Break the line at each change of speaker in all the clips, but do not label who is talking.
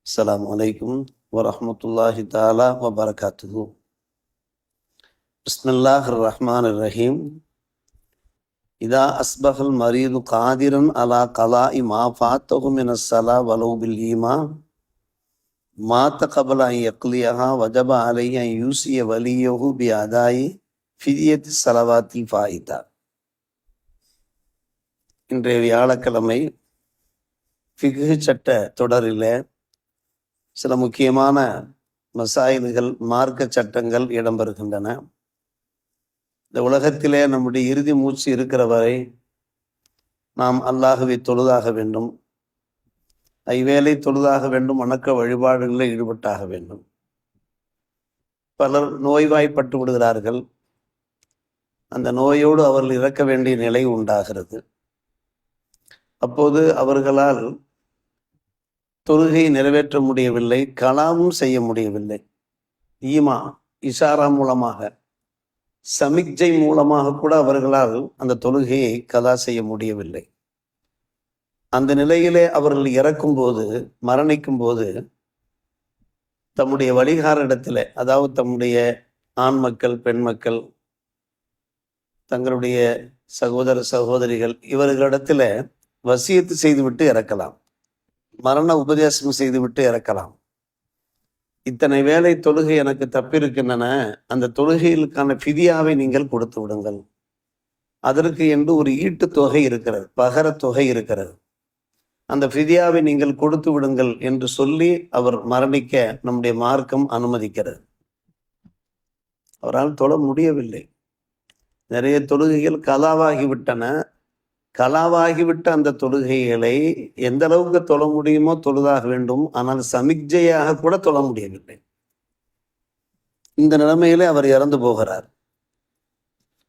அஸ்ஸலாமு அலைக்கும் வரஹ்மத்துல்லாஹி தஆலா வபரகாத்துஹு. பிஸ்மில்லாஹிர் ரஹ்மானிர் ரஹீம். இதா அஸ்பஹல் மரீது காதிரன் அலா கலாஇ மா ஃபாத்தஹு மினஸ் ஸலா வலவ் பில் ஈமா மாத கபல அன் யக்லியஹா வஜப அலைஹி அன் யூசிய வலியஹு பி அதாயி ஃபிதியத்தி ஸலவாத்தில் ஃபாயிதா. இன்றைய வியாழக்கிழமை ஃபிக்ஹ் சட்ட தொடரில் சில முக்கியமான மசாயில்கள், மார்க்க சட்டங்கள் இடம்பெறுகின்றன. இந்த உலகத்திலே நம்முடைய இறுதி மூச்சு இருக்கிற வரை நாம் அல்லாஹுவை தொழுதாக வேண்டும், ஐவேளை தொழுதாக வேண்டும், வணக்க வழிபாடுகளில் ஈடுபட்டாக வேண்டும். பலர் நோய்வாய்ப்பட்டு விடுகிறார்கள். அந்த நோயோடு அவர்கள் இறக்க வேண்டிய நிலை உண்டாகிறது. அப்போது அவர்களால் தொழுகை நிறைவேற்ற முடியவில்லை, கலாமும் செய்ய முடியவில்லை. ஈமா இஷாரா மூலமாக, சமிக்ஜை மூலமாக கூட அவர்களால் அந்த தொழுகையை கலா செய்ய முடியவில்லை. அந்த நிலையிலே அவர்கள் இறக்கும் போது, மரணிக்கும் போது, தம்முடைய வழிகாரிடத்தில், அதாவது தம்முடைய ஆண் மக்கள், பெண் மக்கள், தங்களுடைய சகோதர சகோதரிகள், இவர்களிடத்தில் வசியத்து செய்துவிட்டு இறக்கலாம், மரண உபதேசம் செய்துவிட்டு இறக்கலாம். இத்தனை வேளை தொழுகை எனக்கு தப்பிருக்கின்றன, அந்த தொழுகைகளுக்கான ஃபிதியாவை நீங்கள் கொடுத்து விடுங்கள், அதற்கு என்று ஒரு ஈட்டு தொகை இருக்கிறது, பகர தொகை இருக்கிறது, அந்த ஃபிதியாவை நீங்கள் கொடுத்து விடுங்கள் என்று சொல்லி அவர் மரணிக்க நம்முடைய மார்க்கம் அனுமதிக்கிறது. அவரால் தொழ முடியவில்லை. நிறைய தொழுகைகள் கலாவாகிவிட்டன. கலாவாகிவிட்ட அந்த தொழுகைகளை எந்த அளவுக்கு தொழ முடியுமோ தொழுதாக வேண்டும், ஆனால் சமிக்ஜையாக கூட தொழ முடியவில்லை. இந்த நிலைமையிலே அவர் இறந்து போகிறார்.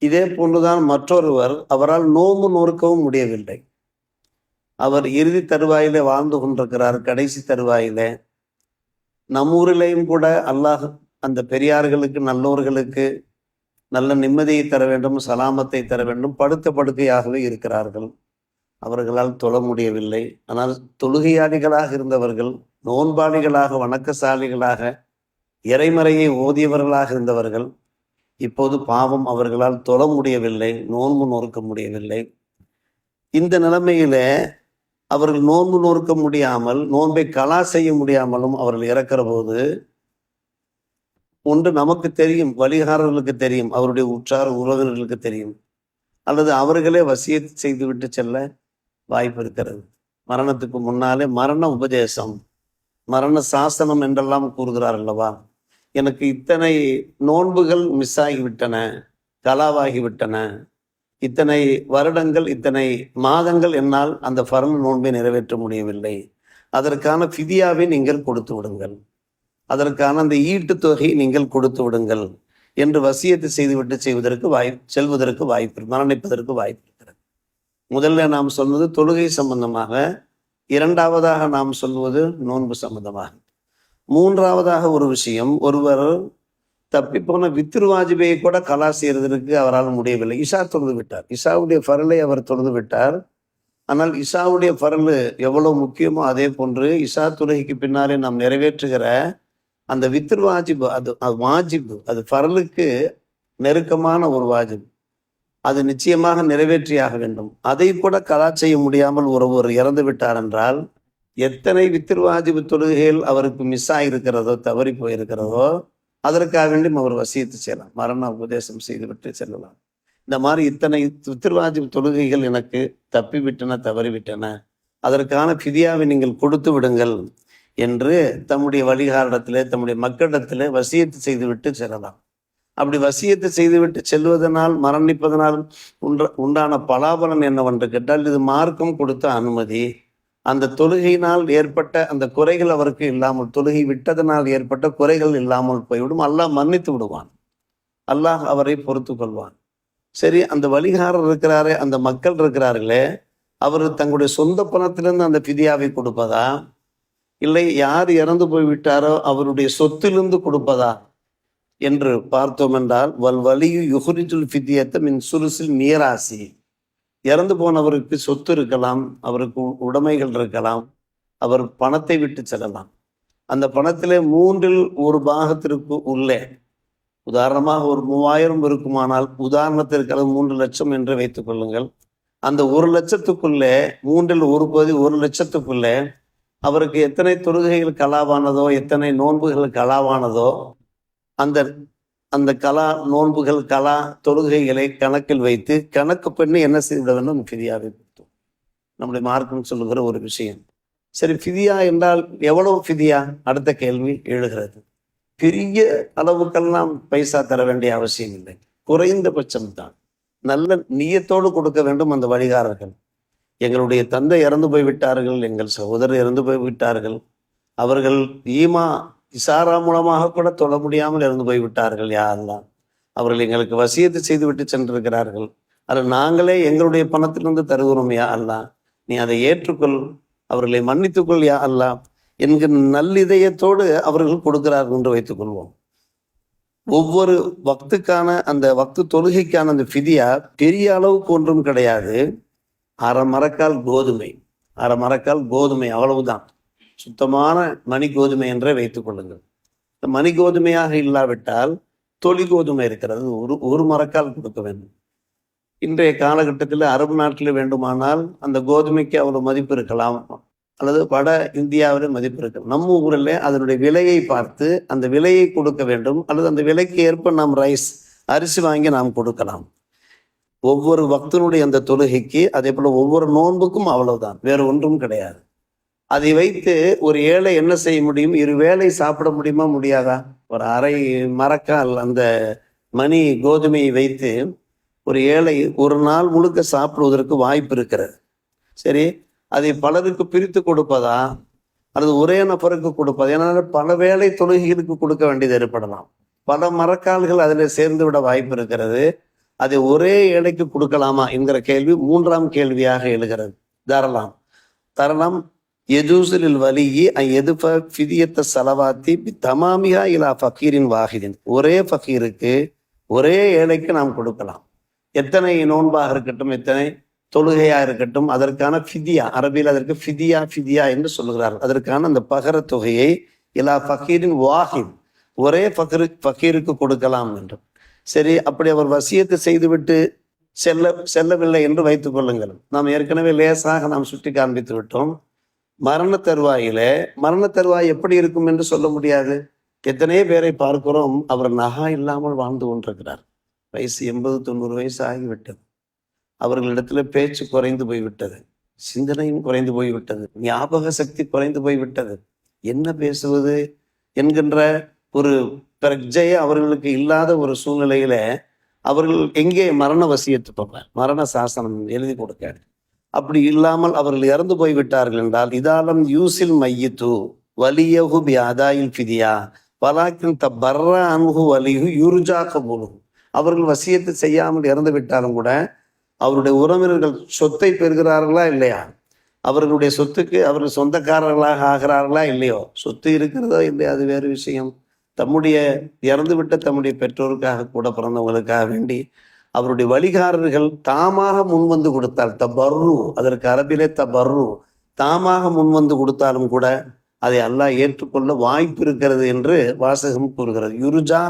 இதே போன்றுதான் மற்றொருவர், அவரால் நோம்பு நோற்கவும் முடியவில்லை. அவர் இறுதி தருவாயிலே வாழ்ந்து கொண்டிருக்கிறார், கடைசி தருவாயிலே. நம்மூரிலேயும் கூட அல்லாஹ் அந்த பெரியார்களுக்கு, நல்லோர்களுக்கு நல்ல நிம்மதியை தர வேண்டும், சலாமத்தை தர வேண்டும். படுத்த படுக்கையாகவே இருக்கிறார்கள், அவர்களால் தொழ முடியவில்லை. ஆனால் தொழுகையாளிகளாக இருந்தவர்கள், நோன்பாளிகளாக, வணக்கசாலிகளாக, இறைமறையை ஓதியவர்களாக இருந்தவர்கள், இப்போது பாவம் அவர்களால் தொழ முடியவில்லை, நோன்பு நோற்க முடியவில்லை. இந்த நிலைமையில அவர்கள் நோன்பு நோற்க முடியாமல், நோன்பை கலா செய்ய முடியாமலும் அவர்கள் இறக்கிற போது, ஒன்று நமக்கு தெரியும், வழிகாரர்களுக்கு தெரியும், அவருடைய உற்றார் உறவினர்களுக்கு தெரியும், அல்லது அவர்களே வசியத்து செய்துவிட்டு செல்ல வாய்ப்பு இருக்கிறது. மரணத்துக்கு முன்னாலே மரண உபதேசம், மரண சாசனம் என்றெல்லாம் கூறுகிறார் அல்லவா. எனக்கு இத்தனை நோன்புகள் மிஸ் ஆகிவிட்டன, கலாவாகிவிட்டன, இத்தனை வருடங்கள், இத்தனை மாதங்கள் என்னால் அந்த ஃபர்ல் நோன்பை நிறைவேற்ற முடியவில்லை, அதற்கான ஃபிதியாவை நீங்கள் கொடுத்து விடுங்கள், அதற்கான அந்த ஈட்டு தொகை நீங்கள் கொடுத்து விடுங்கள் என்று வசியத்தை செய்துவிட்டு செல்வதற்கு வாய்ப்பு, மரணிப்பதற்கு வாய்ப்பு இருக்கிறது. முதல்ல நாம் சொல்வது தொழுகை சம்பந்தமாக, இரண்டாவதாக நாம் சொல்வது நோன்பு சம்பந்தமாக. மூன்றாவதாக ஒரு விஷயம், ஒருவர் தப்பிப்போன வித்ரு வாஜிபையை கூட கலா செய்யறதற்கு அவரால் முடியவில்லை. இஷா தொழுது விட்டார், இஷாவுடைய ஃபரலை அவர் தொழுது விட்டார். ஆனால் இஷாவுடைய ஃபரல் எவ்வளவு முக்கியமோ அதே போன்று இஷா தொழுகைக்கு பின்னாலே நாம் நிறைவேற்றுகிற அந்த வித்ரு வாஜிபு, அது வாஜிபு, அது ஃபரலுக்கு நெருக்கமான ஒரு வாஜிபு, அது நிச்சயமாக நிறைவேற்றியாக வேண்டும். அதை கூட கலா செய்ய முடியாமல் ஒருவர் இறந்து விட்டார் என்றால், எத்தனை வித்ரு வாஜிபு தொழுகைகள் அவருக்கு மிஸ் ஆகிருக்கிறதோ, தவறி போயிருக்கிறதோ, அதற்காக வேண்டியும் அவர் வசியத்து செய்யலாம், மரண உபதேசம் செய்துவிட்டு செல்லலாம். இந்த மாதிரி இத்தனை வித்ரு வாஜிபு தொழுகைகள் எனக்கு தப்பிவிட்டன, தவறிவிட்டன, அதற்கான ஃபிதியாவை நீங்கள் கொடுத்து விடுங்கள் என்று தம்முடைய வழிகாரிடத்திலே, தம்முடைய மக்களிடத்திலே வசியத்து செய்துவிட்டு செல்லலாம். அப்படி வசியத்து செய்துவிட்டு செல்வதனால், மரணிப்பதனால் உண்டான பலாபலன் என்னவென்று கேட்டால், இது மார்க்கம் கொடுத்த அனுமதி. அந்த தொழுகையினால் ஏற்பட்ட அந்த குறைகள் அவருக்கு இல்லாமல், தொழுகை விட்டதனால் ஏற்பட்ட குறைகள் இல்லாமல் போய்விடும். அல்லாஹ் மன்னித்து விடுவான், அல்லாஹ் அவரை பொறுத்து கொள்வான். சரி, அந்த வழிகாரர் இருக்கிறாரே, அந்த மக்கள் இருக்கிறார்களே, அவர் தங்களுடைய சொந்த பணத்திலிருந்து அந்த ஃபிதியாவை கொடுப்பதா, இல்லை யார் இறந்து போய்விட்டாரோ அவருடைய சொத்திலிருந்து கொடுப்பதா என்று பார்த்தோம் என்றால், வல் வலியு யுஹ்ரிஜுல் ஃபிதியத்த மின் சுருசில் மீராசி. இறந்து போனவருக்கு சொத்து இருக்கலாம், அவருக்கு உடைமைகள் இருக்கலாம், அவர் பணத்தை விட்டு செல்லலாம். அந்த பணத்திலே மூன்றில் ஒரு பாகத்திற்கு உள்ளே, உதாரணமாக ஒரு 3000 இருக்குமானால், உதாரணத்திற்கு அது 3 லட்சம் என்று வைத்துக் கொள்ளுங்கள். அந்த 1 லட்சத்துக்குள்ளே மூன்றில் ஒரு பகுதி 1 லட்சத்துக்குள்ளே அவருக்கு எத்தனை தொழுகைகள் கலாவானதோ, எத்தனை நோன்புகள் கலாவானதோ, அந்த அந்த கலா நோன்புகள் கலா தொழுகைகளை கணக்கில் வைத்து கணக்கு பண்ணி என்ன செய்துவிட வேண்டும்? ஃபிதியாவை கொடுத்தோம். நம்முடைய மார்க்கம் சொல்லுகிற ஒரு விஷயம். சரி, ஃபிதியா என்றால் எவ்வளவு ஃபிதியா? அடுத்த கேள்வி எழுகிறது. பெரிய அளவுக்கெல்லாம் பைசா தர வேண்டிய அவசியம் இல்லை, குறைந்தபட்சம் தான். நல்ல நியத்தோடு கொடுக்க வேண்டும் அந்த வழிகாரர்கள். எங்களுடைய தந்தை இறந்து போய்விட்டார்கள், எங்கள் சகோதரர் இறந்து போய்விட்டார்கள், அவர்கள் இசாரா மூலமாக கூட தொழ முடியாமல் இறந்து போய்விட்டார்கள், யா அல்லாஹ், அவர்கள் எங்களுக்கு வசியத்து செய்து விட்டு சென்றிருக்கிறார்கள், அது நாங்களே எங்களுடைய பணத்திலிருந்து தருகிறோம், யா அல்லாஹ், நீ அதை ஏற்றுக்கொள், அவர்களை மன்னித்துக்கொள் யா அல்லாஹ் என்கிற நல்லிதயத்தோடு அவர்கள் கொடுக்கிறார்கள் என்று வைத்துக் கொள்வோம். ஒவ்வொரு வக்துக்கான அந்த வக்து தொழுகைக்கான அந்த ஃபிதியா பெரிய அளவுக்கு ஒன்றும் கிடையாது. அரை மரக்கால் கோதுமை அவ்வளவுதான். சுத்தமான மணி கோதுமை என்றே வைத்துக் கொள்ளுங்கள். இந்த மணி கோதுமையாக இல்லாவிட்டால் தொழி கோதுமை இருக்கிறது, ஒரு மரக்கால் கொடுக்க வேண்டும். இன்றைய காலகட்டத்தில் அரபு நாட்டில் வேண்டுமானால் அந்த கோதுமைக்கு அவ்வளவு மதிப்பு இருக்கலாம், அல்லது வட இந்தியாவில் மதிப்பு இருக்கலாம். நம்ம ஊரில் அதனுடைய விலையை பார்த்து அந்த விலையை கொடுக்க வேண்டும், அல்லது அந்த விலைக்கு ஏற்ப நாம் அரிசி வாங்கி நாம் கொடுக்கலாம். ஒவ்வொரு பக்தனுடைய அந்த தொழுகைக்கு, அதே போல ஒவ்வொரு நோன்புக்கும் அவ்வளவுதான், வேறு ஒன்றும் கிடையாது. அதை வைத்து ஒரு ஏழை என்ன செய்ய முடியும்? 2 வேளை சாப்பிட முடியுமா? முடியாதா? ஒரு அரை மரக்கால் அந்த மணி கோதுமையை வைத்து ஒரு ஏழை ஒரு நாள் முழுக்க சாப்பிடுவதற்கு வாய்ப்பு இருக்கிறது. சரி, அதை பலருக்கு பிரித்து கொடுப்பதா அல்லது ஒரே நபருக்கு கொடுப்பதா? ஏன்னா பல வேளை தொழுகைகளுக்கு கொடுக்க வேண்டியது ஏற்படலாம். பல மரக்கால்கள் அதில் சேர்ந்து விட வாய்ப்பு இருக்கிறது. அதை ஒரே ஏழைக்கு கொடுக்கலாமா என்கிற கேள்வி 3ஆம் கேள்வியாக எழுகிறது. தரலாம். எஜூசலில் வலியி எதுப ஃபிதியத்த சலவாத்தி தமாமியா இலா ஃபக்கீரின் வாஹிதின். ஒரே ஃபக்கீருக்கு, ஒரே ஏழைக்கு நாம் கொடுக்கலாம். எத்தனை நோன்பாக இருக்கட்டும், எத்தனை தொழுகையா இருக்கட்டும், அதற்கான ஃபிதியா, அரபியில் அதற்கு ஃபிதியா என்று சொல்லுகிறார்கள். அதற்கான அந்த பகர தொகையை இலா ஃபக்கீரின் வாஹித், ஒரே ஃபக்கீருக்கு கொடுக்கலாம் என்று. சரி, அப்படி அவர் வசியத்தை செய்துவிட்டு செல்லவில்லை என்று வைத்துக் கொள்ளுங்கள். நாம் ஏற்கனவே லேசாக நாம் சுட்டி காண்பித்து விட்டோம். மரண தருவாய் எப்படி இருக்கும் என்று சொல்ல முடியாது. எத்தனையோ பேரை பார்க்கிறோம், அவர் நகா இல்லாமல் வாழ்ந்து கொண்டிருக்கிறார். வயசு 80-90 வயசு ஆகிவிட்டது. அவர்களிடத்துல பேச்சு குறைந்து போய்விட்டது, சிந்தனையும் குறைந்து போய்விட்டது, ஞாபக சக்தி குறைந்து போய்விட்டது. என்ன பேசுவது என்கின்ற ஒரு பிரஜையை அவர்களுக்கு இல்லாத ஒரு சூழ்நிலையில அவர்கள் எங்கே மரண வசியத்து போடுறார், மரண சாசனம் எழுதி கொடுக்க. அப்படி இல்லாமல் அவர்கள் இறந்து போய்விட்டார்கள் என்றால், இதாலம் யூசில் மையத்து வலியகு பி அதாயில் ஃபிதியா வலாக்கின் தர்ற அன்ஹு வலியு யுர்ஜா கபூலு. அவர்கள் வசியத்து செய்யாமல் இறந்து விட்டாலும் கூட அவருடைய உறவினர்கள் சொத்தை பெறுகிறார்களா இல்லையா? அவர்களுடைய சொத்துக்கு அவர்கள் சொந்தக்காரர்களாக ஆகிறார்களா இல்லையோ? சொத்து இருக்கிறதோ இல்லையா, அது வேறு விஷயம். இறந்துவிட்ட தம்முடைய பெற்றோருக்காக, கூட பிறந்தவங்களுக்காக வேண்டி அவருடைய வழிகாரர்கள் தாமாக முன்வந்து கொடுத்தால், தபர்ரு, அதற்கு அரபிலே தபர்ரு, தாமாக முன்வந்து கொடுத்தாலும் கூட அதை அல்லாஹ் ஏற்றுக்கொள்ள வாய்ப்பு இருக்கிறது என்று வாசகம் கூறுகிறது. யுர்ஜா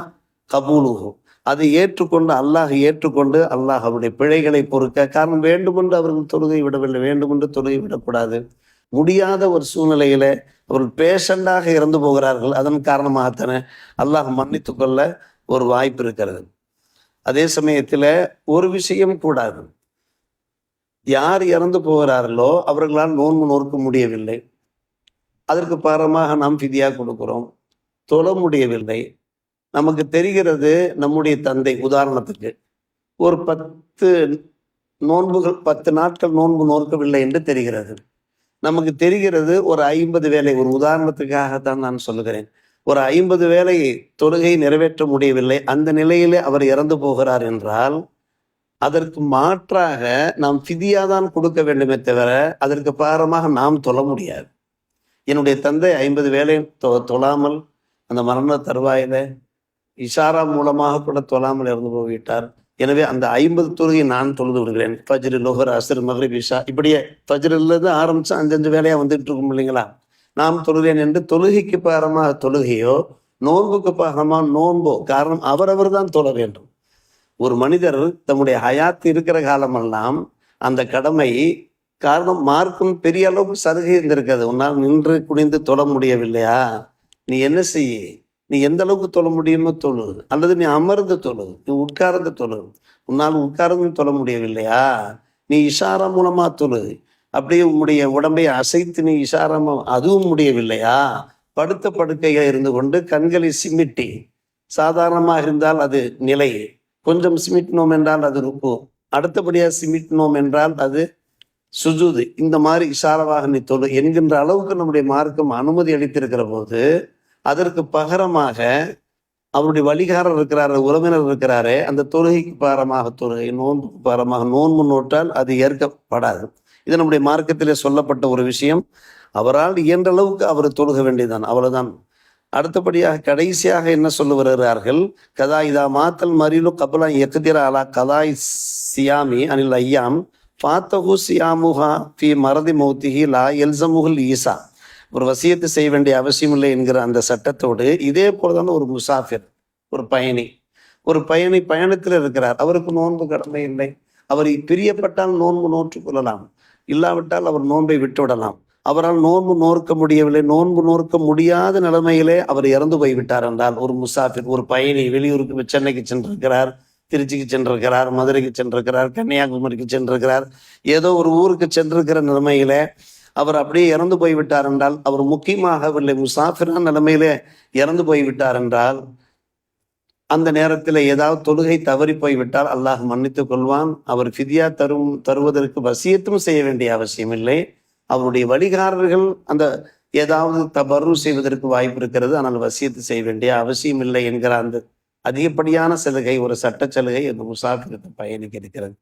கபூலுஹு, அதை ஏற்றுக்கொண்டு அல்லாஹ் அவருடைய பிழைகளை பொறுக்க. காரணம், வேண்டுமென்று அவர்கள் தொழுகை விடவில்லை, வேண்டுமென்று தொழுகை விடக்கூடாது. முடியாத ஒரு சூழ்நிலையில அவர்கள் பேஷண்டாக இறந்து போகிறார்கள். அதன் காரணமாகத்தானே அல்லாஹ் மன்னித்து கொள்ள ஒரு வாய்ப்பு இருக்கிறது. அதே சமயத்துல ஒரு விஷயம் கூடாது. யார் இறந்து போகிறார்களோ அவர்களால் நோன்பு நோக்க முடியவில்லை, அதற்கு பாரமாக நாம் ஃபிதியா கொடுக்கிறோம். தொழ முடியவில்லை, நமக்கு தெரிகிறது நம்முடைய தந்தை உதாரணத்துக்கு ஒரு 10 நாட்கள் நோன்பு நோக்கவில்லை என்று தெரிகிறது. நமக்கு தெரிகிறது ஒரு 50 வேளை, ஒரு உதாரணத்துக்காகத்தான் நான் சொல்லுகிறேன், ஒரு 50 வேளை தொழுகை நிறைவேற்ற முடியவில்லை, அந்த நிலையிலே அவர் இறந்து போகிறார் என்றால் அதற்கு மாற்றாக நாம் ஃபிதியா தான் கொடுக்க வேண்டுமே தவிர அதற்கு பாரமாக நாம் தொழ முடியாது. என்னுடைய தந்தை 50 வேளை தொழாமல் அந்த மரண தருவாயில இஷாரா மூலமாக கூட தொழாமல் இறந்து போய்விட்டார். எனவே அந்த 50 தொழுகை நான் தொழுது விடுகிறேன். ஃபஜ்ரு, லுஹர், அஸ்ர், மக்ரிப், இஷா, இப்படியே ஃபஜ்ரிலிருந்து ஆரம்பிச்சா 5 வேலையா வந்துட்டு இருக்கும் இல்லைங்களா? நாம் தொழுகிறேன் என்று தொழுகைக்கு பாரமாக தொழுகையோ நோன்புக்கு பாரமாக நோன்போ, காரணம் அவரவர் தான் தொழ வேண்டும். ஒரு மனிதர் தம்முடைய ஹயாத் இருக்கிற காலமெல்லாம் அந்த கடமை, காரணம் மார்க்கும் பெரிய அளவுக்கு சலுகை இருந்திருக்காது. உன்னால் நின்று குனிந்து தொழ முடியவில்லையா, நீ என்ன செய்ய, நீ எந்த அளவுக்கு தொழ முடியுமோ தொழு, அல்லது நீ அமர்ந்து தொழு, நீ உட்கார்ந்து தொழு. உன்னால் உட்கார்ந்து தொழ முடியவில்லையா, நீ இஷாரா மூலமா தொழு. அப்படியே உன்னுடைய உடம்பை அசைத்து நீ இஷாரமா, அதுவும் முடியவில்லையா, படுத்த படுக்கையாக இருந்து கொண்டு கண்களை சிமிட்டி, சாதாரணமாக இருந்தால் அது நிலை, கொஞ்சம் சிமிட்டினோம் என்றால் அது ருக்கு, அடுத்தபடியாக சிமிட்டினோம் என்றால் அது சுஜூது, இந்த மாதிரி இஷாராவாக நீ தொழு என்கின்ற அளவுக்கு நம்முடைய மார்க்கம் அனுமதி அளித்திருக்கிற போது, அதற்கு பகரமாக அவருடைய வழிகாரர் இருக்கிறாரு, உறவினர் இருக்கிறாரே, அந்த தொழுகைக்கு பாரமாக தொழுகை, நோன்புக்கு பாரமாக நோன்பு நோட்டால் அது ஏற்கப்படாது. இது நம்முடைய மார்க்கத்திலே சொல்லப்பட்ட ஒரு விஷயம். அவரால் இயன்ற அளவுக்கு அவர் தொழுக வேண்டியதுதான், அவ்வளவுதான். அடுத்தபடியாக கடைசியாக என்ன சொல்ல வருகிறார்கள், கதா இதா மாத்தல் மரிலு கபலா எக்திர அலா கதாய் சியாமி அனில் ஐயாம் பாத்தகு சியாமுஹா ஃபி மரதி மௌத்திஹி லா எல்சமுகுல் ஈசா. ஒரு வசியத்தை செய்ய வேண்டிய அவசியம் இல்லை என்கிற அந்த சட்டத்தோடு இதே போலதான் ஒரு முசாஃபிர், ஒரு பயணி பயணத்தில் இருக்கிறார், அவருக்கு நோன்பு கடமை இல்லை. அவர் பிரியப்பட்டால் நோன்பு நோற்றுக் கொள்ளலாம், இல்லாவிட்டால் அவர் நோன்பை விட்டுவிடலாம். அவரால் நோன்பு நோற்க முடியவில்லை, நோன்பு நோற்க முடியாத நிலைமையிலே அவர் இறந்து போய்விட்டார் என்றால், ஒரு முசாஃபிர், ஒரு பயணி வெளியூருக்கு, சென்னைக்கு சென்றிருக்கிறார், திருச்சிக்கு சென்றிருக்கிறார், மதுரைக்கு சென்றிருக்கிறார், கன்னியாகுமரிக்கு சென்றிருக்கிறார், ஏதோ ஒரு ஊருக்கு சென்றிருக்கிற நிலைமையில அவர் அப்படியே இறந்து போய்விட்டார் என்றால், அவர் முக்கியமாகவில்லை, முசாஃபிரான நிலைமையிலே இறந்து போய்விட்டார் என்றால், அந்த நேரத்தில் ஏதாவது தொழுகை தவறி போய்விட்டால் அல்லாஹ் மன்னித்துக் கொள்வான். அவர் ஃபிதியா தருவதற்கு வசியத்தும் செய்ய வேண்டிய அவசியம் இல்லை. அவருடைய வழிகாரர்கள் அந்த ஏதாவது தவறு செய்வதற்கு வாய்ப்பு இருக்கிறது, ஆனால் வசியத்து செய்ய வேண்டிய அவசியம் இல்லை என்கிற அந்த அதிகப்படியான சலுகை, ஒரு சட்ட சலுகை அந்த முசாஃபிருக்கு பயணிக்க இருக்கிறது.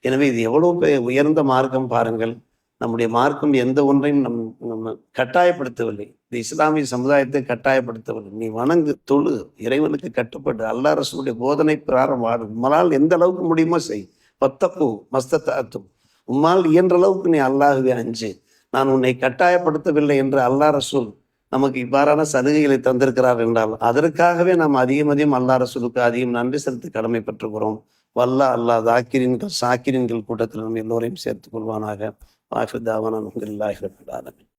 எனவே இது எவ்வளவு உயர்ந்த மார்க்கம் பாருங்கள். நம்முடைய மார்க்கம் எந்த ஒன்றையும் நம்ம கட்டாயப்படுத்தவில்லை. இந்த இஸ்லாமிய சமுதாயத்தை கட்டாயப்படுத்தவில்லை. நீ வணங்கு, தொழு, இறைவனுக்கு கட்டுப்பட்டு அல்லாஹ் ரசூலுடைய போதனை பிரகாரம் வாடு, உம்மால் எந்த அளவுக்கு முடியுமோ செய், பத்தப்பு மஸ்தத்தாத்தும், உம்மால் இயன்ற அளவுக்கு நீ அல்லாஹ்வை அஞ்சு, நான் உன்னை கட்டாயப்படுத்தவில்லை என்று அல்லாஹ் ரசூல் நமக்கு இவ்வாறான சலுகைகளை தந்திருக்கிறார் என்றால், அதற்காகவே நாம் அதிகம் அல்லாஹ் ரசூலுக்கு அதிகம் நன்றி செலுத்தி கடமை பெற்றுக்கிறோம். வல்லா அல்லாஹ் சாக்கிரின்கள் கூட்டத்தில் நம்ம எல்லோரையும் சேர்த்துக் கொள்வானாக. வாஹிர் தாவானா அல்ஹம்துலில்லாஹி ரப்பில் ஆலமீன்.